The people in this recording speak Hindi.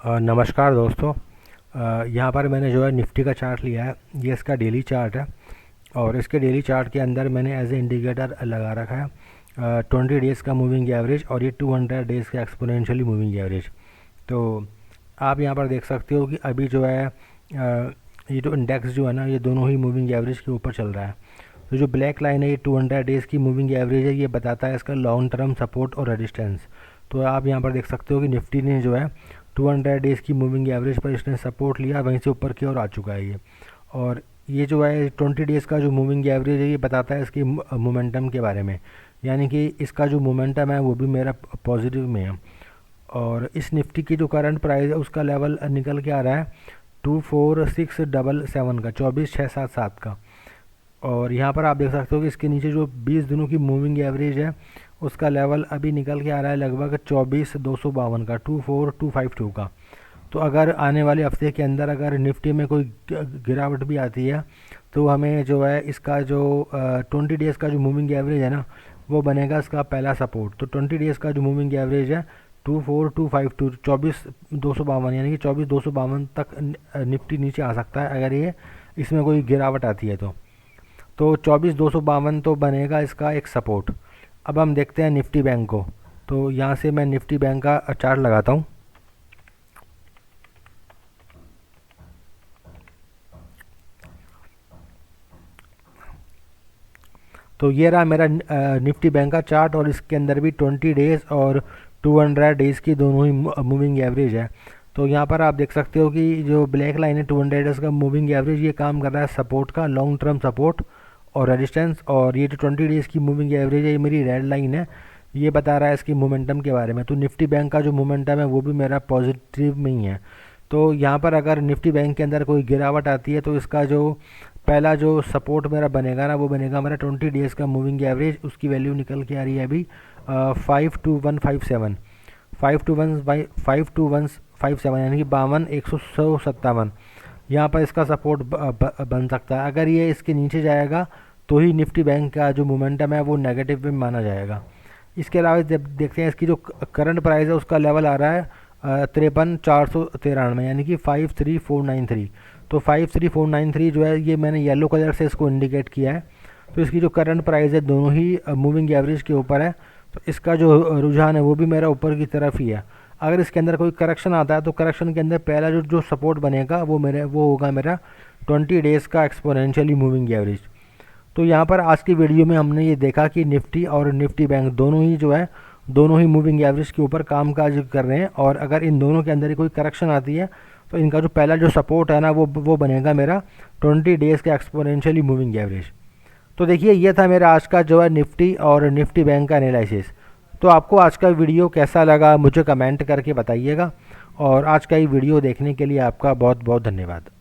नमस्कार दोस्तों। यहाँ पर मैंने जो है निफ्टी का चार्ट लिया है। ये इसका डेली चार्ट है और इसके डेली चार्ट के अंदर मैंने एज ए इंडिकेटर लगा रखा है 20 डेज़ का मूविंग एवरेज और ये 200 डेज़ का एक्सपोनेंशियली मूविंग एवरेज। तो आप यहाँ पर देख सकते हो कि अभी जो है ये जो इंडेक्स जो है ना, ये दोनों ही मूविंग एवरेज के ऊपर चल रहा है। तो जो ब्लैक लाइन है ये 200 डेज़ की मूविंग एवरेज है। ये बताता है इसका लॉन्ग टर्म सपोर्ट और रेजिस्टेंस। तो आप यहाँ पर देख सकते हो कि निफ्टी ने जो है 200 डेज़ की मूविंग एवरेज पर इसने सपोर्ट लिया, वहीं से ऊपर की ओर आ चुका है ये। और ये जो है 20 डेज़ का जो मूविंग एवरेज है ये बताता है इसकी मोमेंटम के बारे में, यानी कि इसका जो मोमेंटम है वो भी मेरा पॉजिटिव में है। और इस निफ्टी की जो करंट प्राइस है उसका लेवल निकल के आ रहा है 24677 का, 24677 का। और यहाँ पर आप देख सकते हो कि इसके नीचे जो 20 दिनों की मूविंग एवरेज है उसका लेवल अभी निकल के आ रहा है लगभग 24252 का, 24252 का। तो अगर आने वाले हफ्ते के अंदर अगर निफ्टी में कोई गिरावट भी आती है तो हमें जो है इसका जो 20 डेज़ का जो मूविंग एवरेज है ना, वो बनेगा इसका पहला सपोर्ट। तो 20 डेज़ का जो मूविंग एवरेज है 24252, 24252, यानी कि 24252 तक निफ्टी नीचे आ सकता है अगर ये इसमें कोई गिरावट आती है तो 24252 तो बनेगा इसका एक सपोर्ट। अब हम देखते हैं निफ्टी बैंक को। तो यहाँ से मैं निफ्टी बैंक का चार्ट लगाता हूँ। तो ये रहा मेरा निफ्टी बैंक का चार्ट और इसके अंदर भी 20 डेज़ और 200 डेज़ की दोनों ही मूविंग एवरेज है। तो यहाँ पर आप देख सकते हो कि जो ब्लैक लाइन है 200 डेज़ का मूविंग एवरेज, ये काम कर रहा है सपोर्ट का, लॉन्ग टर्म सपोर्ट और रेजिस्टेंस। और ये जो 20 डेज़ की मूविंग एवरेज है ये मेरी रेड लाइन है, ये बता रहा है इसकी मोमेंटम के बारे में। तो निफ्टी बैंक का जो मोमेंटम है वो भी मेरा पॉजिटिव में ही है। तो यहाँ पर अगर निफ्टी बैंक के अंदर कोई गिरावट आती है तो इसका जो पहला जो सपोर्ट मेरा बनेगा ना, वो बनेगा मेरा 20 डेज़ का मूविंग एवरेज। उसकी वैल्यू निकल के आ रही है अभी 52157, 52157, यानी कि 52,157। यहाँ पर इसका सपोर्ट बन सकता है। अगर ये इसके नीचे जाएगा तो ही निफ्टी बैंक का जो मोमेंटम है वो नेगेटिव में माना जाएगा। इसके अलावा जब देखते हैं इसकी जो करंट प्राइस है उसका लेवल आ रहा है 53,493, यानी कि 53493। तो 53493 जो है ये मैंने येलो कलर से इसको इंडिकेट किया है। तो इसकी जो करंट प्राइस है दोनों ही मूविंग एवरेज के ऊपर है। तो इसका जो रुझान है वो भी मेरा ऊपर की तरफ ही है। अगर इसके अंदर कोई करेक्शन आता है तो करेक्शन के अंदर पहला जो सपोर्ट बनेगा वो होगा मेरा 20 डेज़ का एक्सपोनेंशियली मूविंग एवरेज। तो यहाँ पर आज की वीडियो में हमने ये देखा कि निफ्टी और निफ्टी बैंक दोनों ही जो है दोनों ही मूविंग एवरेज के ऊपर कामकाज कर रहे हैं। और अगर इन दोनों के अंदर ही कोई करेक्शन आती है तो इनका जो पहला जो सपोर्ट है ना वो बनेगा मेरा 20 डेज़ का एक्सपोनेंशियली मूविंग एवरेज। तो देखिए ये था मेरा आज का जो है निफ्टी और निफ्टी बैंक का एनालिसिस। तो आपको आज का वीडियो कैसा लगा मुझे कमेंट करके बताइएगा। और आज का ये वीडियो देखने के लिए आपका बहुत बहुत धन्यवाद।